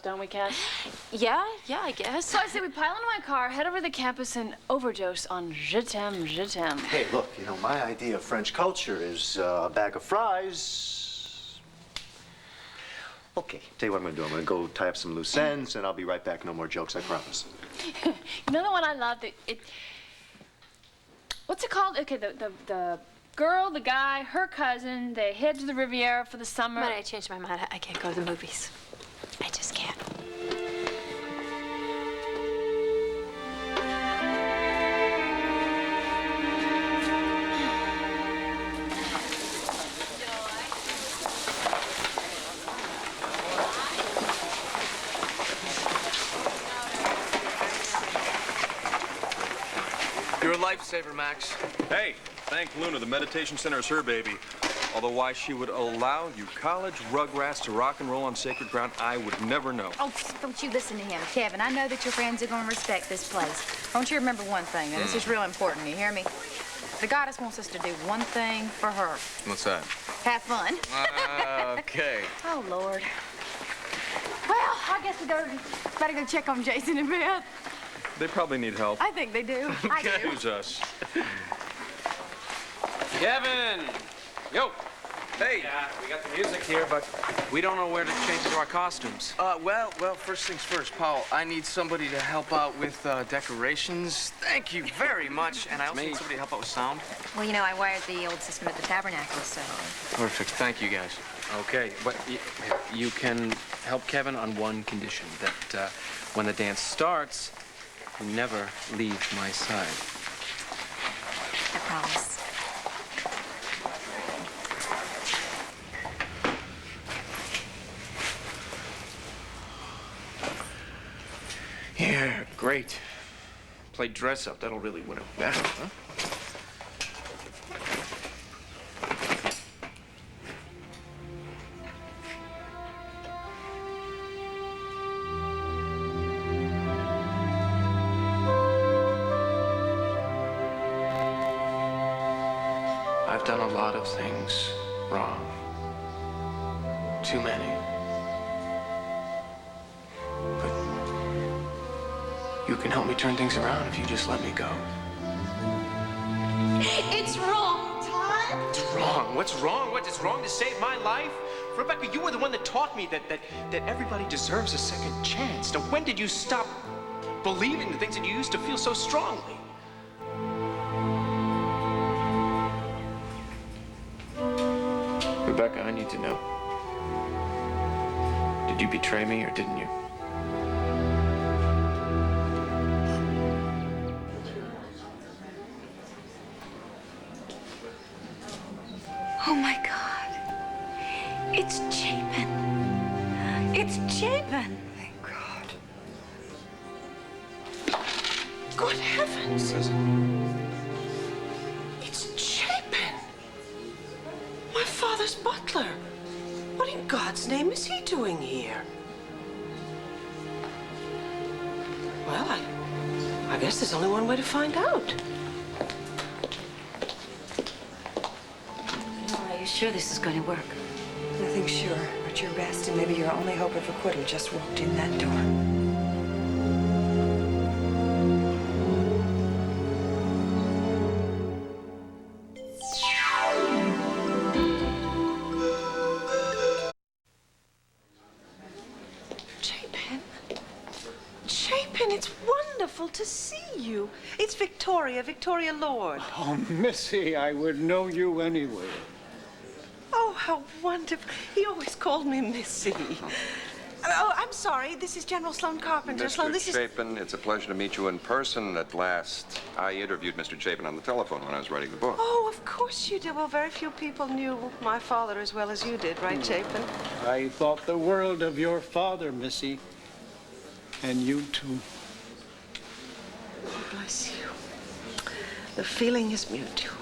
Don't we, Cass? Yeah, I guess. So I say we pile into my car, head over to the campus, and overdose on je t'aime, je t'aime. Hey, look, you know, my idea of French culture is a bag of fries. Okay, tell you what I'm gonna do. I'm gonna go tie up some loose ends, and I'll be right back. No more jokes, I promise. You know the one I love? What's it called? Okay, the girl, the guy, her cousin, they head to the Riviera for the summer. But I changed my mind. I can't go to the movies. I just can't. You're a lifesaver, Max. Hey, thank Luna. The meditation center is her baby. Although why she would allow you college rugrats to rock and roll on sacred ground, I would never know. Oh, don't you listen to him, Kevin. I know that your friends are going to respect this place. Don't you remember one thing, and this is real important, you hear me? The goddess wants us to do one thing for her. What's that? Have fun. Okay. Oh, Lord. Well, I guess we better go check on Jason and Beth. They probably need help. I think they do. I do. Excuse us. Kevin! Yo! Hey! We got the music here, but we don't know where to change into our costumes. Well, first things first, Paul. I need somebody to help out with decorations. Thank you very much. And I also need somebody to help out with sound. Well, you know, I wired the old system at the Tabernacle, so... Perfect. Thank you, guys. Okay, but you can help Kevin on one condition, that when the dance starts, you never leave my side. I promise. Yeah, great. Play dress up. That'll really win a battle, huh? I've done a lot of things wrong. Too many. But you can help me turn things around if you just let me go. It's wrong, Todd. What's wrong? What's wrong? What is wrong to save my life? Rebecca, you were the one that taught me that everybody deserves a second chance. Now, when did you stop believing the things that you used to feel so strongly? Rebecca, I need to know. Did you betray me or didn't you? Oh, my God. It's Chapin. It's Chapin. Thank God. Good heavens. What is it? It's Chapin. My father's butler. What in God's name is he doing here? Well, I guess there's only one way to find out. Are you sure this is going to work? Nothing sure, but your best and maybe your only hope of acquittal just walked in that door. Chapin, it's wonderful to see you. It's Victoria Lord. Oh, Missy, I would know you anywhere. Oh, how wonderful. He always called me Missy. Oh, I'm sorry. This is General Sloan Carpenter. Sloan, this Mr. Chapin, it's a pleasure to meet you in person at last. I interviewed Mr. Chapin on the telephone when I was writing the book. Oh, of course you did. Well, very few people knew my father as well as you did, right, Chapin? I thought the world of your father, Missy. And you, too. Oh, bless you. The feeling is mutual.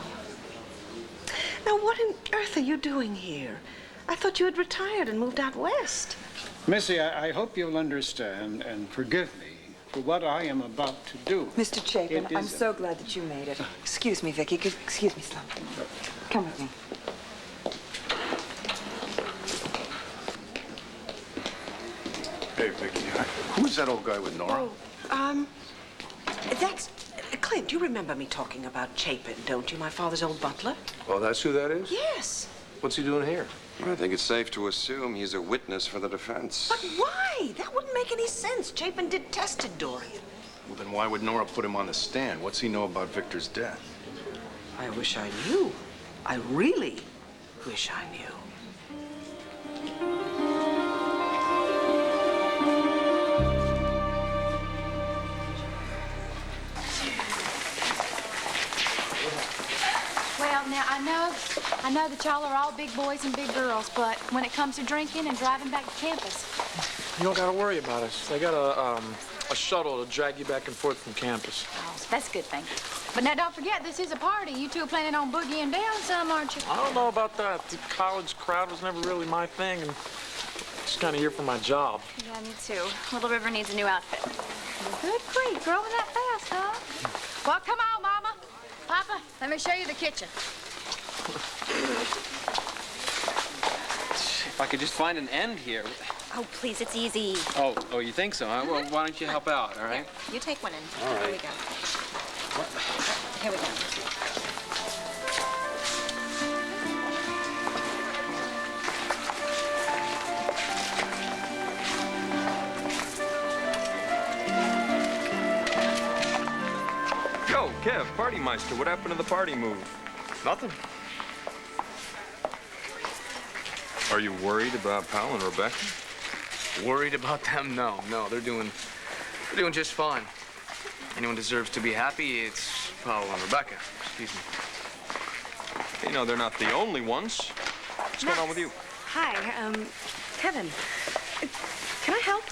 Now, what on earth are you doing here? I thought you had retired and moved out west. Missy, I hope you'll understand and forgive me for what I am about to do. Mr. Chapin, I'm so glad that you made it. Excuse me, Vicky. Excuse me, Sloan. Come with me. Hey, Vicky. Who is that old guy with Nora? That's... Clint, you remember me talking about Chapin, don't you? My father's old butler? Oh, that's who that is? Yes. What's he doing here? I think it's safe to assume he's a witness for the defense. But why? That wouldn't make any sense. Chapin detested Dorian. Well, then why would Nora put him on the stand? What's he know about Victor's death? I wish I knew. I really wish I knew. Well, now, I know that y'all are all big boys and big girls, but when it comes to drinking and driving back to campus, You don't gotta worry about us. They got a shuttle to drag you back and forth from campus. oh, that's a good thing. But now, don't forget, this is a party. You two are planning on boogieing down some, aren't you? I don't know about that. The college crowd was never really my thing, and just kind of here for my job. Yeah, me too. Little River needs a new outfit. Good grief, growing that fast, huh? Well, come on, Mama. Papa, let me show you the kitchen. If I could just find an end here. Oh, please, it's easy. Oh, you think so, huh? Well, why don't you help out, all right? You take one in. All Here right. we go. Here we go. Yo, Kev, Party Meister, what happened to the party move? Nothing. Are you worried about Pal and Rebecca? Worried about them? No, they're doing just fine. Anyone deserves to be happy, it's Paul and Rebecca. Excuse me. You know, they're not the only ones. What's going on with you? Hi, Kevin. Can I help?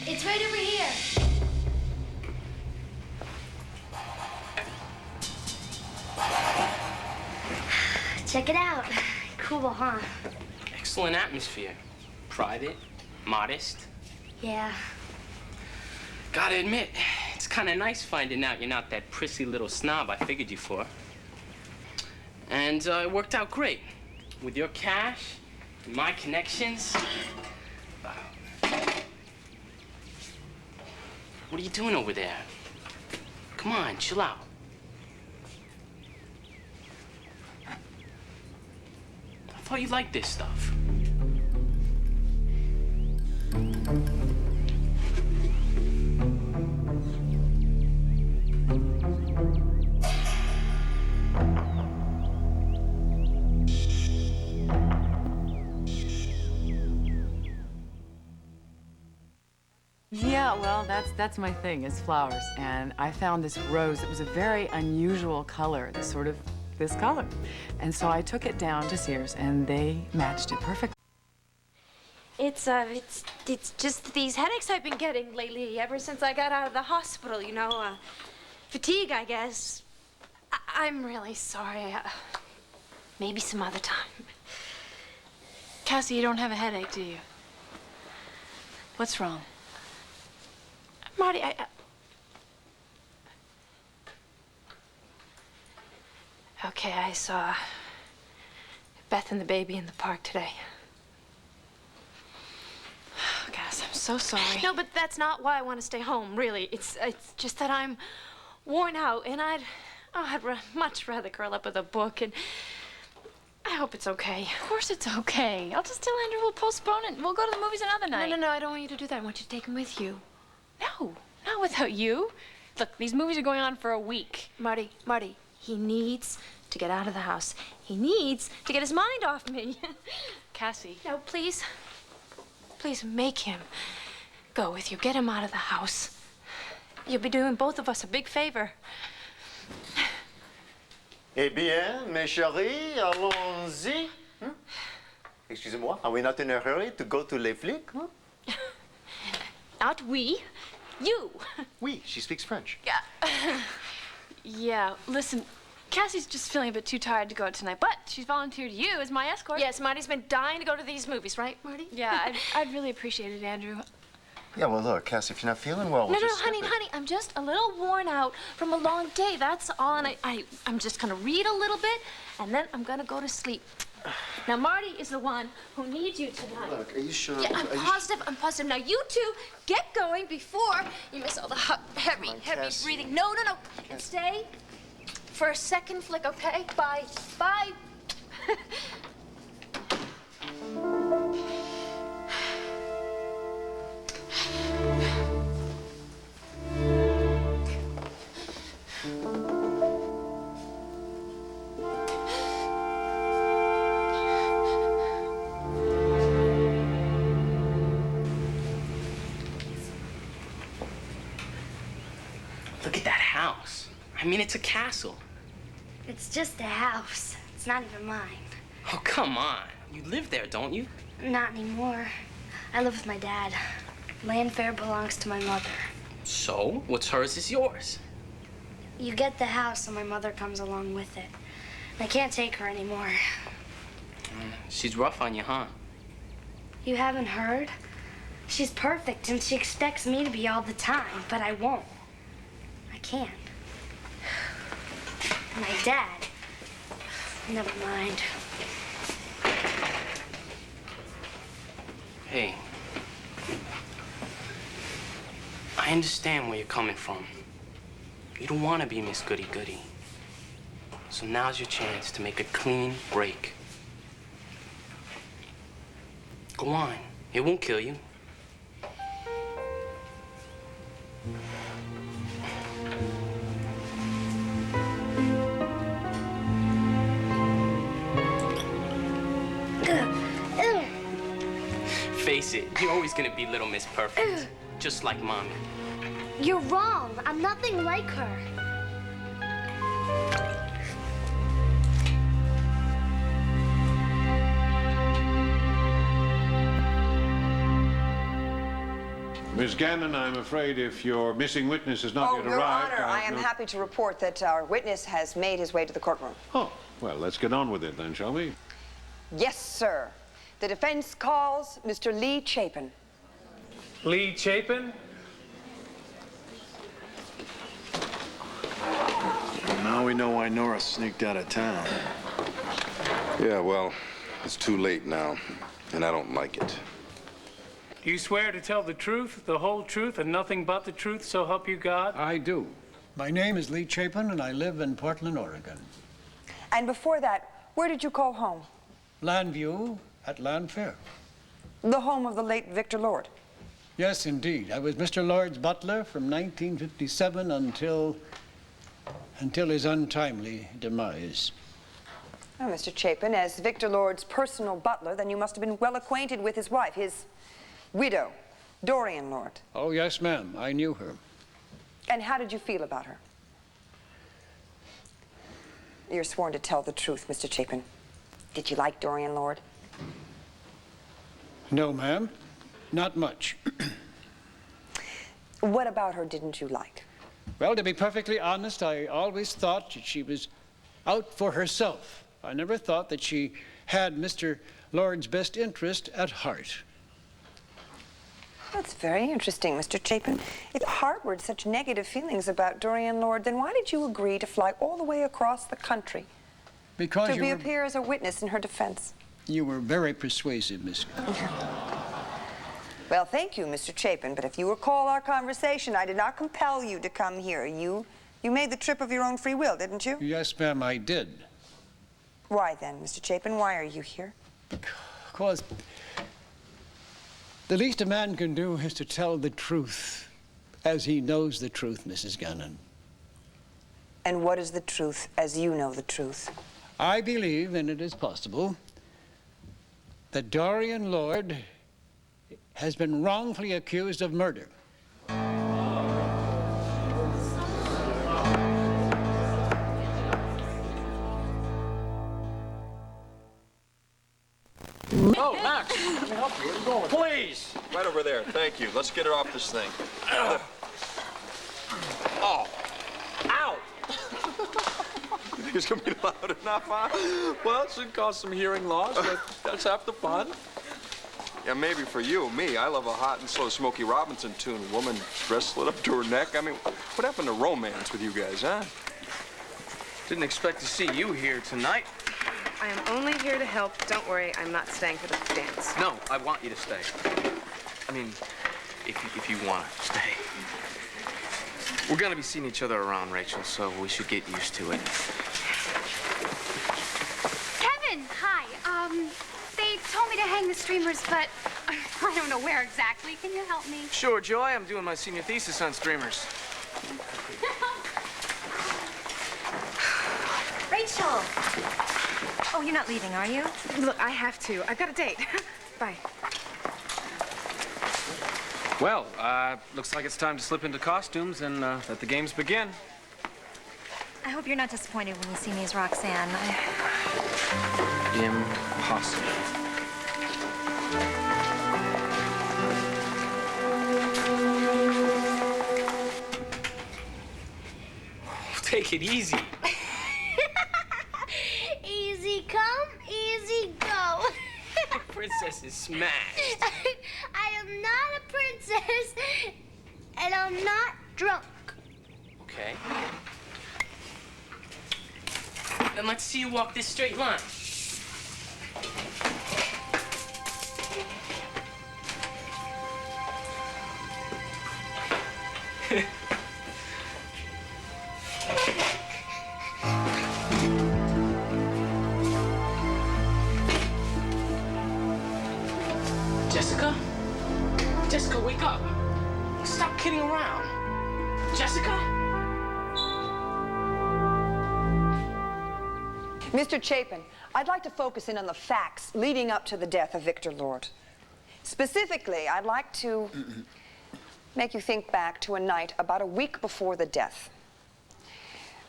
It's right over here. Check it out. Cool, huh? Excellent atmosphere. Private, modest. Yeah. Gotta admit, it's kind of nice finding out you're not that prissy little snob I figured you for. And it worked out great. With your cash, and my connections. What are you doing over there? Come on, chill out. I thought you liked this stuff. Yeah, well, that's my thing, is flowers. And I found this rose that was a very unusual color, this color. And so I took it down to Sears, and they matched it perfectly. It's just these headaches I've been getting lately, ever since I got out of the hospital, you know. Fatigue, I guess. I'm really sorry. Maybe some other time. Cassie, you don't have a headache, do you? What's wrong? Marty, Okay, I saw Beth and the baby in the park today. Oh, Cass, I'm so sorry. No, but that's not why I want to stay home, really. It's just that I'm worn out, and I'd much rather curl up with a book, and I hope it's okay. Of course it's okay. I'll just tell Andrew we'll postpone it. We'll go to the movies another night. No, I don't want you to do that. I want you to take him with you. No, not without you. Look, these movies are going on for a week. Marty, he needs to get out of the house. He needs to get his mind off me. Cassie. No, please make him go with you. Get him out of the house. You'll be doing both of us a big favor. Eh bien, mes chéris, allons-y. Excusez-moi, are we not in a hurry to go to Les Flics? Not we, you. Oui, she speaks French. Yeah, listen, Cassie's just feeling a bit too tired to go out tonight, but she's volunteered you as my escort. Yes, Marty's been dying to go to these movies, right, Marty? Yeah, I'd really appreciate it, Andrew. Yeah, well, look, Cassie, if you're not feeling well, we'll No, just honey, skip it. honey, I'm just a little worn out from a long day, that's all. And I'm just gonna read a little bit, and then I'm gonna go to sleep. Now, Marty is the one who needs you tonight. Look, are you sure? Yeah, I'm positive, I'm positive. Now, you two, get going before you miss all the heavy Cassie. breathing. No. And stay for a second flick, okay? Bye. Bye. Look at that house. I mean, it's a castle. It's just a house. It's not even mine. Oh, come on. You live there, don't you? Not anymore. I live with my dad. Land fair belongs to my mother. So, what's hers is yours. You get the house and my mother comes along with it. I can't take her anymore. She's rough on you, huh? You haven't heard? She's perfect and she expects me to be all the time, but I won't. I can't. My dad. Never mind. Hey. I understand where you're coming from. You don't want to be Miss Goody Goody. So now's your chance to make a clean break. Go on. It won't kill you. Face it, you're always gonna be Little Miss Perfect. Just like Mommy. You're wrong. I'm nothing like her. Miss Gannon, I'm afraid if your missing witness has not yet Your arrived... Honor, I am happy to report that our witness has made his way to the courtroom. Oh, well, let's get on with it then, shall we? Yes, sir. The defense calls Mr. Lee Chapin. Lee Chapin? Now we know why Nora sneaked out of town. Yeah, well, it's too late now, and I don't like it. Do you swear to tell the truth, the whole truth, and nothing but the truth, so help you God? I do. My name is Lee Chapin, and I live in Portland, Oregon. And before that, where did you call home? Landview at Land Fair. The home of the late Victor Lord. Yes, indeed. I was Mr. Lord's butler from 1957 until his untimely demise. Oh, Mr. Chapin, as Victor Lord's personal butler, then you must have been well acquainted with his wife, his widow, Dorian Lord. Oh, yes, ma'am. I knew her. And how did you feel about her? You're sworn to tell the truth, Mr. Chapin. Did you like Dorian Lord? No, ma'am. Not much. What about her didn't you like? Well, to be perfectly honest, I always thought that she was out for herself. I never thought that she had Mr. Lord's best interest at heart. That's very interesting, Mr. Chapin. If you harbored such negative feelings about Dorian Lord, then why did you agree to fly all the way across the country Because to appear as a witness in her defense? You were very persuasive, Miss. Well, thank you, Mr. Chapin, but if you recall our conversation, I did not compel you to come here. You made the trip of your own free will, didn't you? Yes, ma'am, I did. Why then, Mr. Chapin, why are you here? Because the least a man can do is to tell the truth as he knows the truth, Mrs. Gannon. And what is the truth as you know the truth? I believe, and it is possible, that Dorian Lord has been wrongfully accused of murder. Oh, Max, let me help you. Where are you going with that? Please. Right over there. Thank you. Let's get her off this thing. Oh. Ow. You think it's going to be loud enough, huh? Well, it should cause some hearing loss, but that's half the fun. Yeah, maybe for you. Me, I love a hot and slow Smokey Robinson tune. Woman dress slit up to her neck. I mean, what happened to romance with you guys, huh? Didn't expect to see you here tonight. I am only here to help. Don't worry, I'm not staying for the dance. No, I want you to stay. I mean, if you want to stay. We're gonna be seeing each other around, Rachel, so we should get used to it. Kevin, hi. They told me to hang the streamers, but I don't know where exactly. Can you help me? Sure, Joy. I'm doing my senior thesis on streamers. Rachel! Oh, you're not leaving, are you? Look, I have to. I've got a date. Bye. Well, looks like it's time to slip into costumes and let the games begin. I hope you're not disappointed when you see me as Roxanne. Impossible. Take it easy. Easy come, easy go. The princess is smashed. I am not a princess, and I'm not drunk. Okay. Then let's see you walk this straight line. Jessica? Jessica, wake up. Stop kidding around. Jessica? Mr. Chapin, I'd like to focus in on the facts leading up to the death of Victor Lord. Specifically, I'd like to make you think back to a night about a week before the death.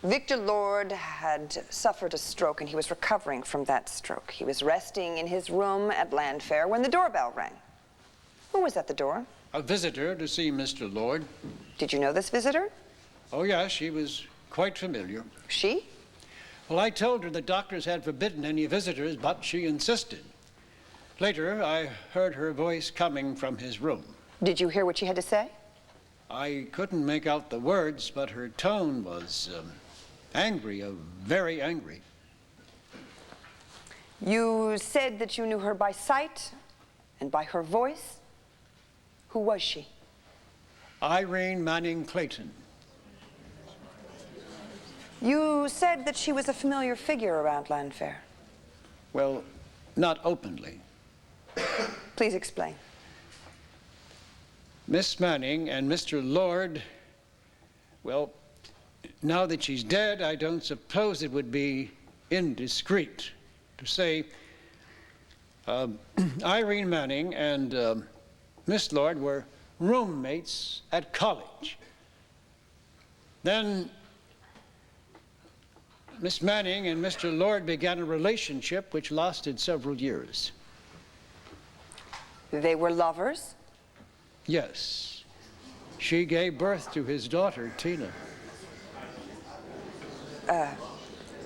Victor Lord had suffered a stroke and he was recovering from that stroke. He was resting in his room at Landfair when the doorbell rang. Who was at the door? A visitor to see Mr. Lord. Did you know this visitor? Oh, yes, she was quite familiar. She? Well, I told her the doctors had forbidden any visitors, but she insisted. Later, I heard her voice coming from his room. Did you hear what she had to say? I couldn't make out the words, but her tone was angry, very angry. You said that you knew her by sight and by her voice. Who was she? Irene Manning Clayton. You said that she was a familiar figure around Landfair. Well, not openly. Please explain. Miss Manning and Mr. Lord, well, now that she's dead, I don't suppose it would be indiscreet to say Irene Manning and Miss Lord were roommates at college. Then Miss Manning and Mr. Lord began a relationship which lasted several years. They were lovers? Yes. She gave birth to his daughter, Tina.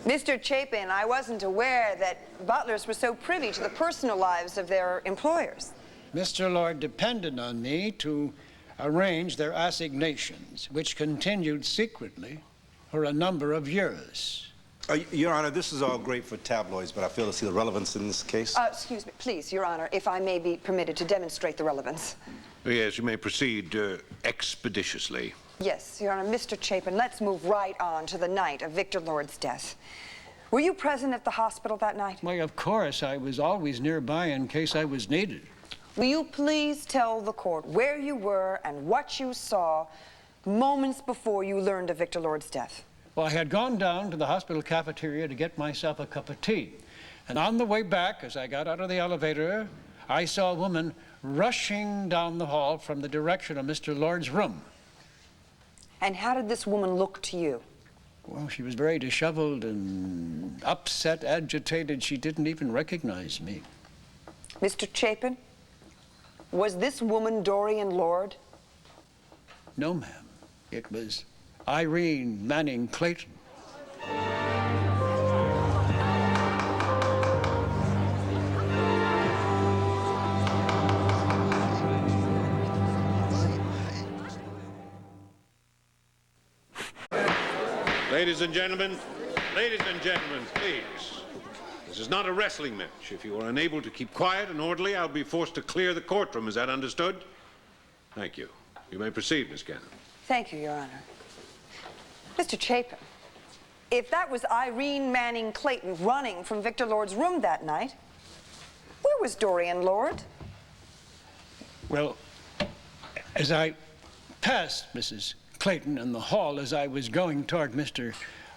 Mr. Chapin, I wasn't aware that butlers were so privy to the personal lives of their employers. Mr. Lord depended on me to arrange their assignations, which continued secretly for a number of years. Your Honor, this is all great for tabloids, but I fail to see the relevance in this case. Excuse me, please, Your Honor, if I may be permitted to demonstrate the relevance. Yes, you may proceed expeditiously. Yes, Your Honor. Mr. Chapin, let's move right on to the night of Victor Lord's death. Were you present at the hospital that night? Why, of course. I was always nearby in case I was needed. Will you please tell the court where you were and what you saw moments before you learned of Victor Lord's death? Well, I had gone down to the hospital cafeteria to get myself a cup of tea. And on the way back, as I got out of the elevator, I saw a woman rushing down the hall from the direction of Mr. Lord's room. And how did this woman look to you? Well, she was very disheveled and upset, agitated. She didn't even recognize me. Mr. Chapin, was this woman Dorian Lord? No, ma'am. It was Irene Manning Clayton. Ladies and gentlemen, please. This is not a wrestling match. If you are unable to keep quiet and orderly, I'll be forced to clear the courtroom. Is that understood? Thank you. You may proceed, Miss Gannon. Thank you, Your Honor. Mr. Chapin, if that was Irene Manning Clayton running from Victor Lord's room that night, where was Dorian Lord? Well, as I passed Mrs. Clayton in the hall as I was going toward Mr.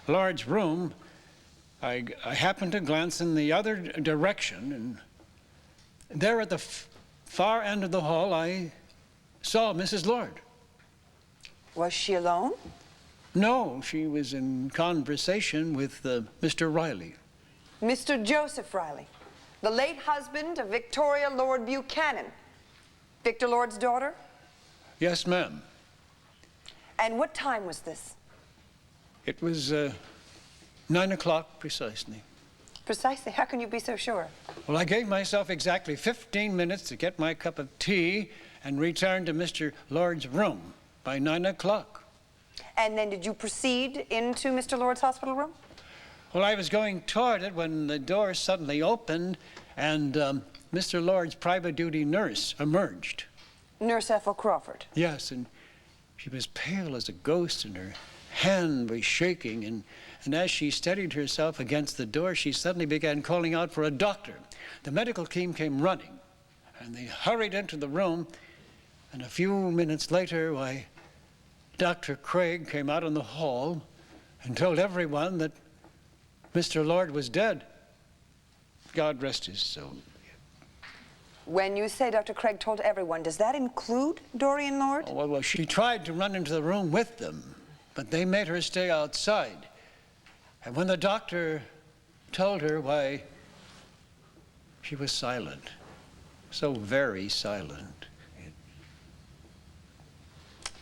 Lord's room, I happened to glance in the other direction, and there at the far end of the hall, I saw Mrs. Lord. Was she alone? No, she was in conversation with Mr. Riley. Mr. Joseph Riley, the late husband of Victoria Lord Buchanan, Victor Lord's daughter? Yes, ma'am. And what time was this? It was 9 o'clock precisely. Precisely? How can you be so sure? Well, I gave myself exactly 15 minutes to get my cup of tea and return to Mr. Lord's room by 9 o'clock. And then did you proceed into Mr. Lord's hospital room? Well, I was going toward it when the door suddenly opened and Mr. Lord's private duty nurse emerged. Nurse Ethel Crawford? Yes, and she was pale as a ghost and her hand was shaking, and as she steadied herself against the door, she suddenly began calling out for a doctor. The medical team came running, and they hurried into the room, and a few minutes later, why, Dr. Craig came out in the hall and told everyone that Mr. Lord was dead. God rest his soul. When you say Dr. Craig told everyone, does that include Dorian Lord? Oh, well, she tried to run into the room with them, but they made her stay outside. And when the doctor told her, why, she was silent. So very silent.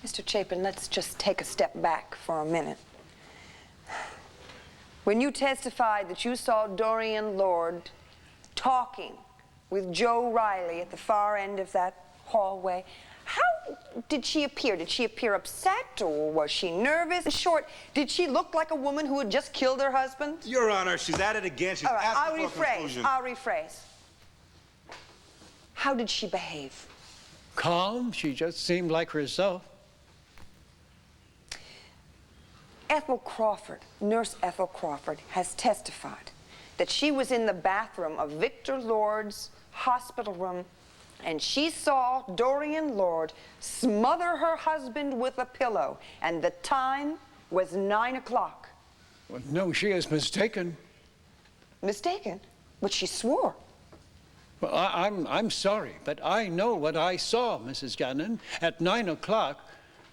Mr. Chapin, let's just take a step back for a minute. When you testified that you saw Dorian Lord talking with Joe Riley at the far end of that hallway, how did she appear? Did she appear upset, or was she nervous? In short, did she look like a woman who had just killed her husband? Your Honor, she's at it again. She's All right, asking for a conclusion. I'll rephrase. How did she behave? Calm. She just seemed like herself. Ethel Crawford, Nurse Ethel Crawford, has testified that she was in the bathroom of Victor Lord's hospital room, and she saw Dorian Lord smother her husband with a pillow, and the time was 9 o'clock. Well, no, she is mistaken. Mistaken? But she swore. Well, I'm sorry, but I know what I saw, Mrs. Gannon. At 9 o'clock,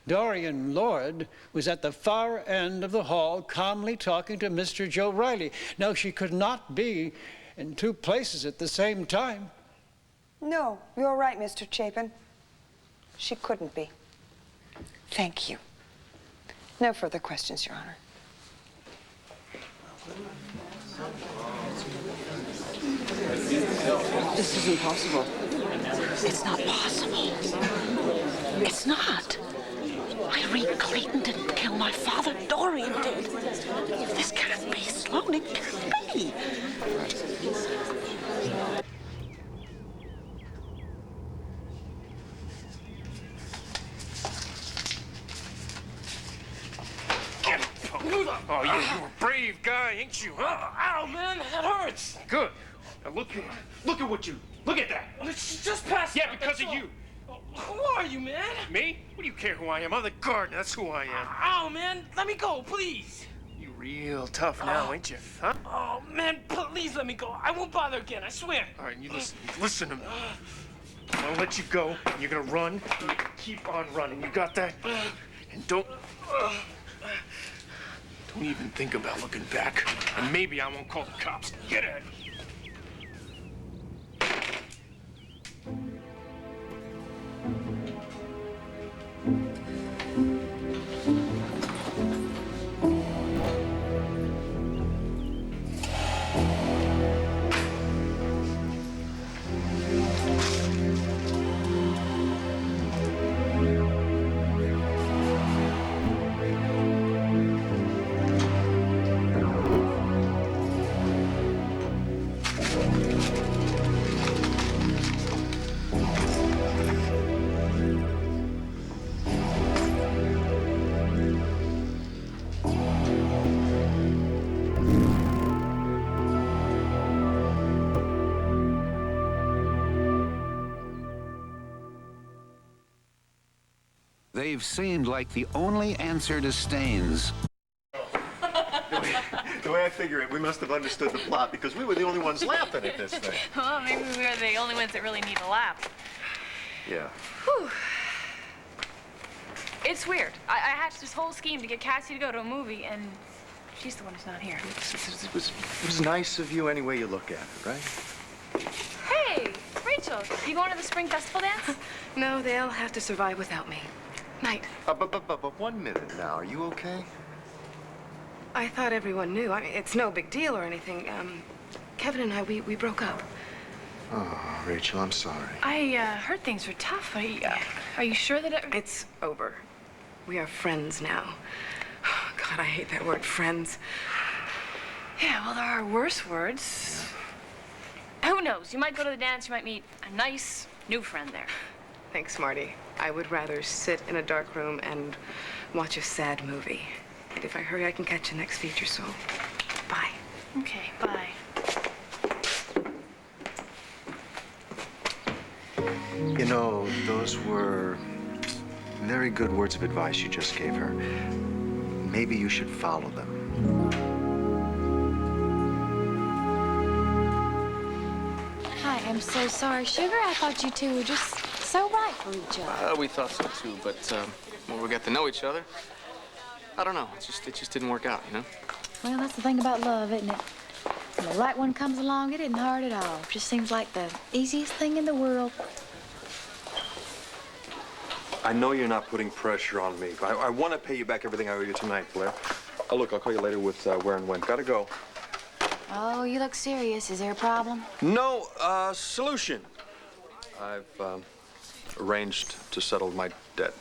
Dorian Lord was at the far end of the hall calmly talking to Mr. Joe Riley. Now, she could not be in two places at the same time. No, you're right, Mr. Chapin. She couldn't be. Thank you. No further questions, Your Honor. This is impossible. It's not possible. It's not. Irene Clayton didn't kill my father. Dorian did. This can't be, Sloan. It can't be. Oh, you're a brave guy, ain't you, huh? Ow, man, that hurts. Good. Now look at what you, look at that. It's just past. Yeah, because of you. Who are you, man? Me? What do you care who I am? I'm the gardener, that's who I am. Ow, man, let me go, please. You real tough now, ain't you, huh? Oh, man, please let me go. I won't bother again, I swear. All right, you listen to me. I'm gonna let you go, and you're gonna run, and you're gonna keep on running. You got that? And don't even think about looking back. And maybe I won't call the cops. Get out of here. They've seemed like the only answer to stains. The way I figure it, we must have understood the plot because we were the only ones laughing at this thing. Well, maybe we were the only ones that really need a laugh. Yeah. Whew. It's weird. I hatched this whole scheme to get Cassie to go to a movie, and she's the one who's not here. It was nice of you any way you look at it, right? Hey, Rachel, you going to the spring festival dance? No, they'll have to survive without me. Night. But 1 minute now. Are you okay? I thought everyone knew. I mean, it's no big deal or anything. Kevin and I, we broke up. Oh, Rachel, I'm sorry. I heard things were tough. Are you sure that It's over. We are friends now. God, I hate that word, friends. Yeah, well, there are worse words. Who knows? You might go to the dance, you might meet a nice new friend there. Thanks, Marty. I would rather sit in a dark room and watch a sad movie. And if I hurry, I can catch the next feature, so bye. Okay, bye. You know, those were very good words of advice you just gave her. Maybe you should follow them. Hi, I'm so sorry, Sugar. I thought you two were just so right for each other. We thought so too, but when we got to know each other, I don't know. It just didn't work out, you know? Well, that's the thing about love, isn't it? When the right one comes along, it isn't hard at all. It just seems like the easiest thing in the world. I know you're not putting pressure on me, but I want to pay you back everything I owe you tonight, Blair. Oh, look, I'll call you later with where and when. Gotta go. Oh, you look serious. Is there a problem? No, solution. I've arranged to settle my debt.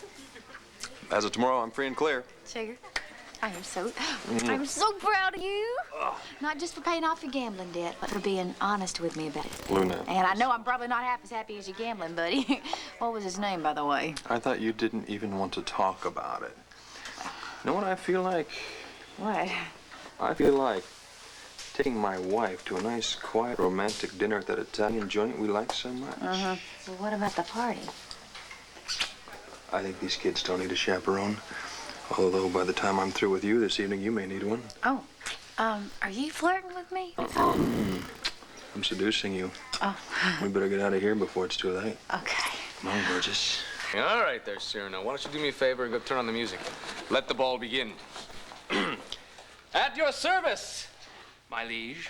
As of tomorrow, I'm free and clear. Sugar, I'm so proud of you. Not just for paying off your gambling debt, but for being honest with me about it. Luna. And I know I'm probably not half as happy as your gambling buddy. What was his name, by the way? I thought you didn't even want to talk about it. You know what I feel like? What? I feel like taking my wife to a nice, quiet, romantic dinner at that Italian joint we like so much. Uh-huh. So what about the party? I think these kids don't need a chaperone. Although by the time I'm through with you this evening, you may need one. Oh, are you flirting with me? I'm seducing you. Oh. We better get out of here before it's too late. Okay. Come on, gorgeous. All right there, Cyrano. Why don't you do me a favor and go turn on the music? Let the ball begin. At your service, my liege.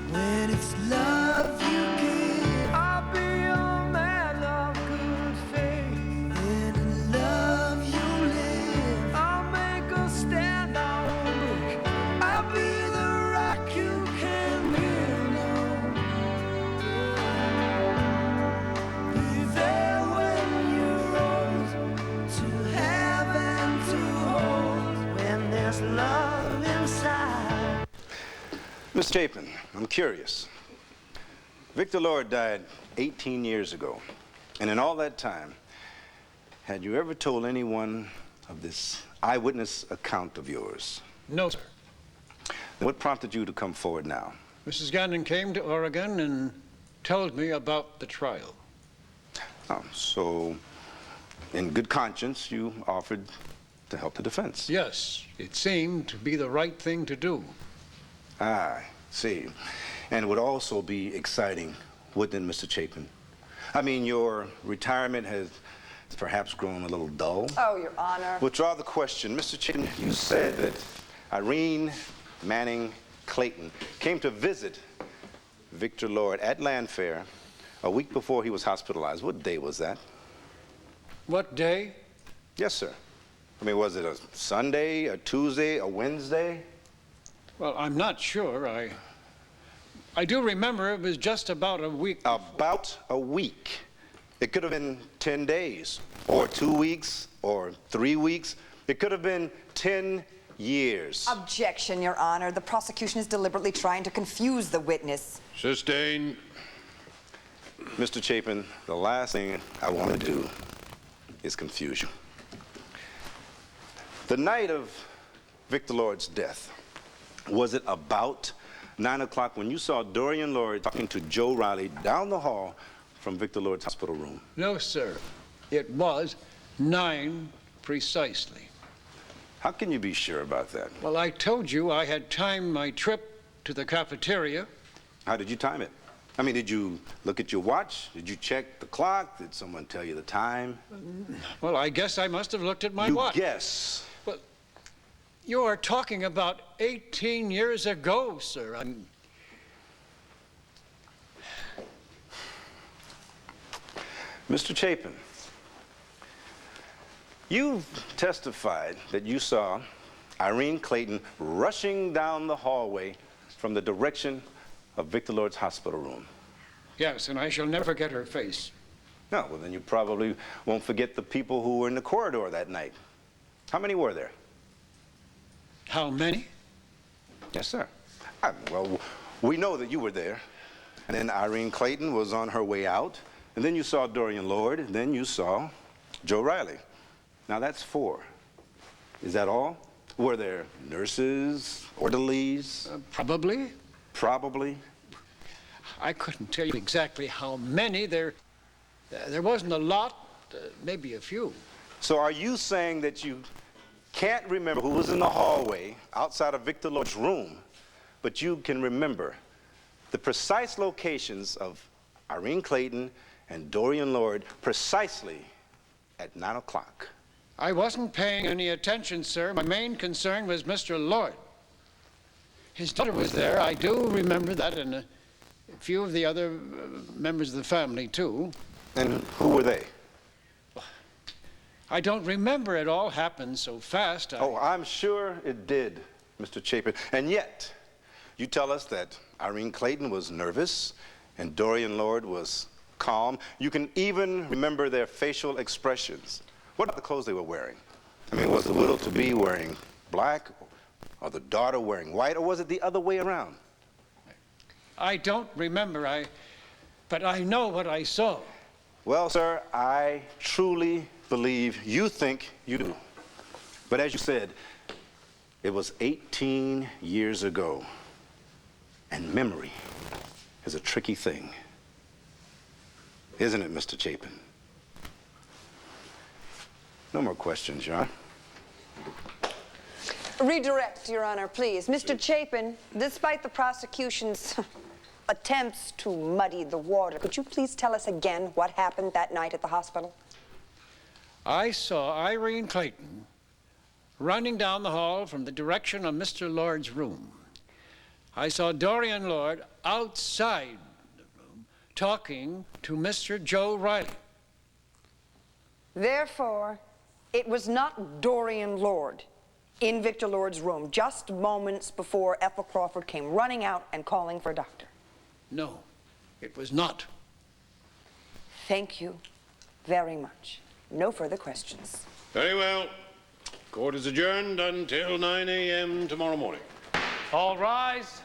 When it's love you give, I'll be your man of good faith. When in love you live, I'll make a stand, I won't break. I'll be the rock you can build on. Be there when you rose to have and to hold. When there's love inside. Miss Chapin, I'm curious. Victor Lord died 18 years ago. And in all that time, had you ever told anyone of this eyewitness account of yours? No, sir. What prompted you to come forward now? Mrs. Gannon came to Oregon and told me about the trial. Oh, so in good conscience, you offered to help the defense? Yes, it seemed to be the right thing to do. I see. And it would also be exciting, wouldn't it, Mr. Chapin? I mean, your retirement has perhaps grown a little dull. Oh, Your Honor. Withdraw the question. Mr. Chapin, you said that Irene Manning Clayton came to visit Victor Lord at Landfair a week before he was hospitalized. What day was that? What day? Yes, sir. I mean, was it a Sunday, a Tuesday, a Wednesday? Well, I'm not sure. I do remember it was just about a week. About a week. It could have been 10 days, or 2 weeks, or 3 weeks. It could have been 10 years. Objection, Your Honor. The prosecution is deliberately trying to confuse the witness. Sustained. Mr. Chapin, the last thing I want to do is confuse you. The night of Victor Lord's death, was it about 9 o'clock when you saw Dorian Lord talking to Joe Riley down the hall from Victor Lord's hospital room? No, sir. It was 9 precisely. How can you be sure about that? Well, I told you I had timed my trip to the cafeteria. How did you time it? I mean, did you look at your watch? Did you check the clock? Did someone tell you the time? Well, I guess I must have looked at my watch. You guess? Well, you are talking about 18 years ago, sir. Mr. Chapin, you testified that you saw Irene Clayton rushing down the hallway from the direction of Victor Lord's hospital room. Yes, and I shall never forget her face. No, well, then you probably won't forget the people who were in the corridor that night. How many were there? How many? Yes, sir. Well, we know that you were there. And then Irene Clayton was on her way out. And then you saw Dorian Lord. And then you saw Joe Riley. Now, that's 4. Is that all? Were there nurses, orderlies? Probably. Probably? I couldn't tell you exactly how many. There wasn't a lot, maybe a few. So are you saying that you can't remember who was in the hallway outside of Victor Lord's room, but you can remember the precise locations of Irene Clayton and Dorian Lord precisely at 9 o'clock? I wasn't paying any attention, sir. My main concern was Mr. Lord. His daughter was there. I do remember that, and a few of the other members of the family, too. And who were they? I don't remember. It all happened so fast. Oh, I'm sure it did, Mr. Chapin. And yet, you tell us that Irene Clayton was nervous and Dorian Lord was calm. You can even remember their facial expressions. What about the clothes they were wearing? I mean, was the widow-to-be wearing black, or the daughter wearing white, or was it the other way around? I don't remember, but I know what I saw. Well, sir, I truly believe you think you do. But as you said, it was 18 years ago, and memory is a tricky thing. Isn't it, Mr. Chapin? No more questions, Your Honor. Redirect, Your Honor, please. Mr. Chapin, despite the prosecution's attempts to muddy the water, could you please tell us again what happened that night at the hospital? I saw Irene Clayton running down the hall from the direction of Mr. Lord's room. I saw Dorian Lord outside the room talking to Mr. Joe Riley. Therefore, it was not Dorian Lord in Victor Lord's room just moments before Ethel Crawford came running out and calling for a doctor. No, it was not. Thank you very much. No further questions. Very well. Court is adjourned until 9 a.m. tomorrow morning. All rise.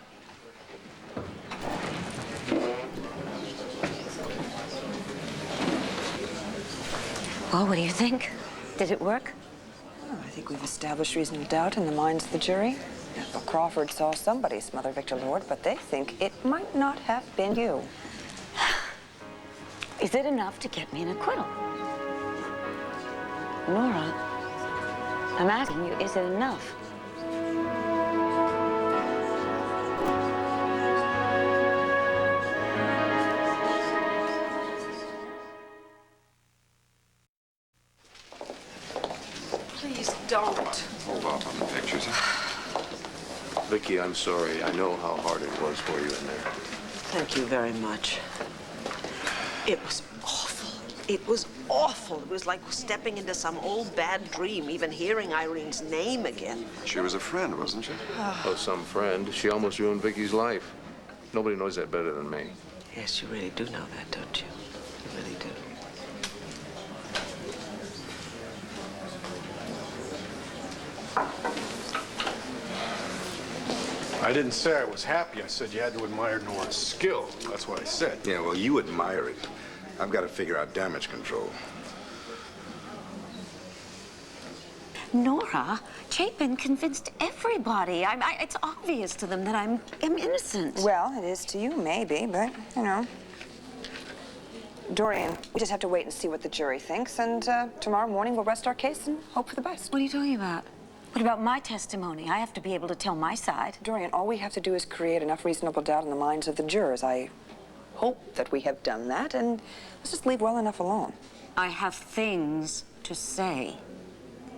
Well, what do you think? Did it work? Oh, I think we've established reasonable doubt in the minds of the jury. Ethel Crawford saw somebody smother Victor Lord, but they think it might not have been you. Is it enough to get me an acquittal? Nora, I'm asking you, is it enough? Please don't. Hold off on the pictures, huh? Vicky, I'm sorry. I know how hard it was for you in there. Thank you very much. It was awful. It was awful. It was like stepping into some old bad dream, even hearing Irene's name again. She was a friend, wasn't she? Oh, some friend. She almost ruined Vicky's life. Nobody knows that better than me. Yes, you really do know that, don't you? You really do. I didn't say I was happy. I said you had to admire Nora's skill. That's what I said. Yeah, well, you admire it. I've got to figure out damage control. Nora, Chapin convinced everybody. It's obvious to them that I'm innocent. Well, it is to you, maybe, but, you know. Dorian, we just have to wait and see what the jury thinks, and tomorrow morning we'll rest our case and hope for the best. What are you talking about? What about my testimony? I have to be able to tell my side. Dorian, all we have to do is create enough reasonable doubt in the minds of the jurors. I hope that we have done that, and let's just leave well enough alone. I have things to say.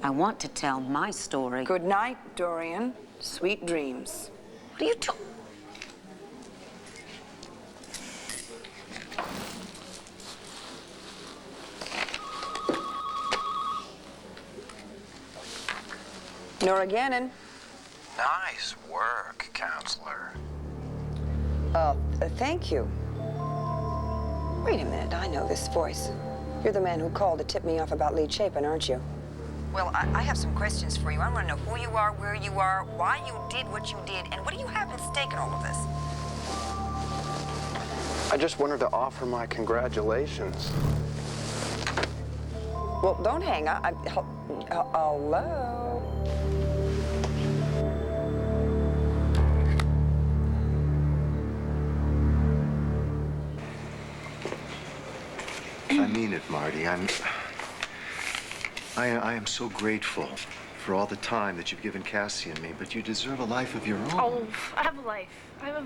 I want to tell my story. Good night, Dorian. Sweet dreams. What are you talking? Nora Gannon. Nice work, counselor. Thank you. Wait a minute, I know this voice. You're the man who called to tip me off about Lee Chapin, aren't you? Well, I have some questions for you. I want to know who you are, where you are, why you did what you did, and what do you have at stake in all of this? I just wanted to offer my congratulations. Well, don't hang up. Hello? I mean it, Marty. I am so grateful for all the time that you've given Cassie and me, but you deserve a life of your own. Oh, I have a life. I have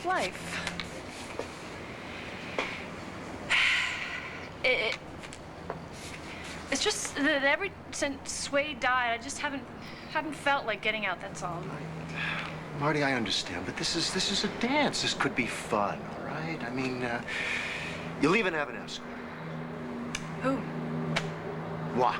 a life. It's just that ever since Sway died, I just haven't felt like getting out, that's all. Marty, I understand, but this is a dance. This could be fun, all right? I mean, you'll even have an escort. Who? What?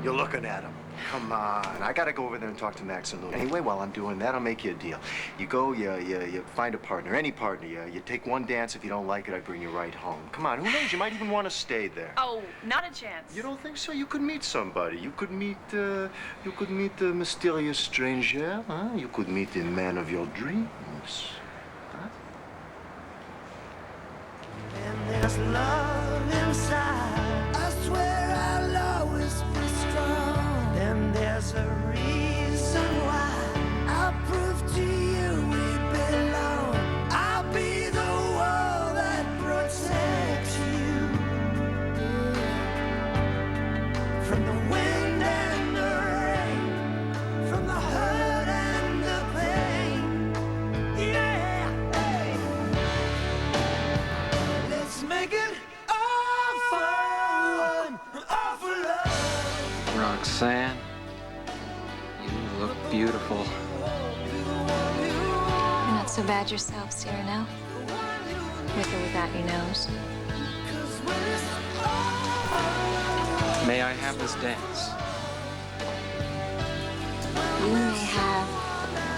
You're looking at him. Come on. I gotta go over there and talk to Max and Lou. Anyway, while I'm doing that, I'll make you a deal. You go, you find a partner, any partner. You take one dance. If you don't like it, I bring you right home. Come on, who knows? You might even want to stay there. Oh, not a chance. You don't think so? You could meet somebody. You could meet a mysterious stranger. Huh? You could meet the man of your dreams. Huh? And there's love inside. I swear I'll always be strong. And there's a reason why I'll prove to you we belong. I'll be the wall that protects you from the wind and the rain, from the hurt and the pain. Yeah, hey. Let's make it all fun, all for love. Roxanne, you look beautiful. You're not so bad yourself, Cyrano. With or without your nose. May I have this dance? You may have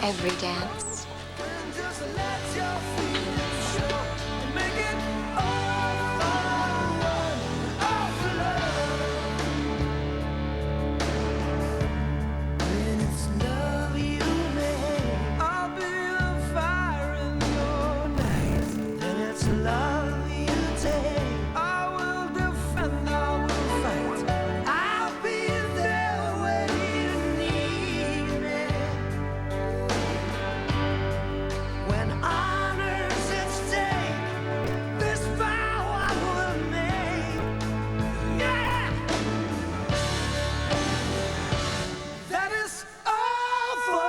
every dance. When it's love you make, I'll be the fire in your night. Then it's love you take, I will defend, I will fight. I'll be there when you need me. When honor's at stake, this vow I will make. Yeah! That is all for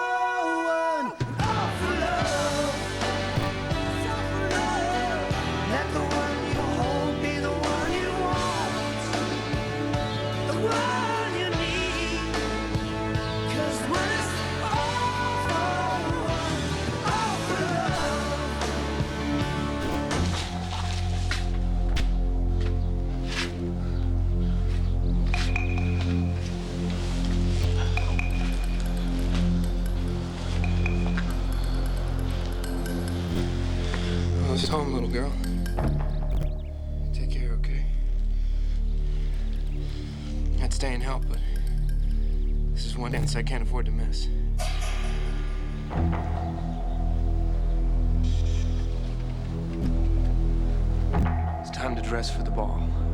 one, all for love. Let the one you hold be the one you want, the one you need. 'Cause when it's all for one, all for love. Well, this is home, little girl. Take care, okay? I'd stay and help, but this is one dance I can't afford to miss. It's time to dress for the ball.